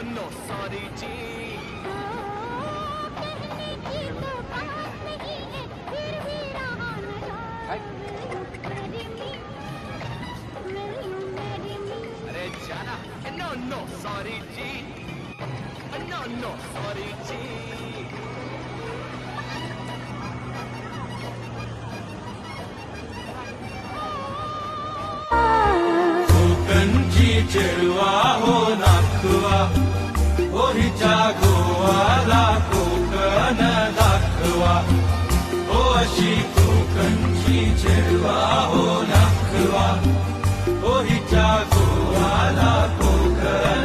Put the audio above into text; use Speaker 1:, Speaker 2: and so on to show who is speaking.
Speaker 1: No sorry जी।
Speaker 2: कहने की तो बात नहीं है, फिर भी रहा न जाए। Will you marry me?
Speaker 1: अरे जाना। नो नो सॉरी जी। नो नो सॉरी जी।
Speaker 3: कोकणची चेडवा हो नाखवा, हो हिच्या गोवाला कोकण दाखवा, हो अशी कोकणची चेडवा हो नाखवा, हो हिच्या गोवाला कोकण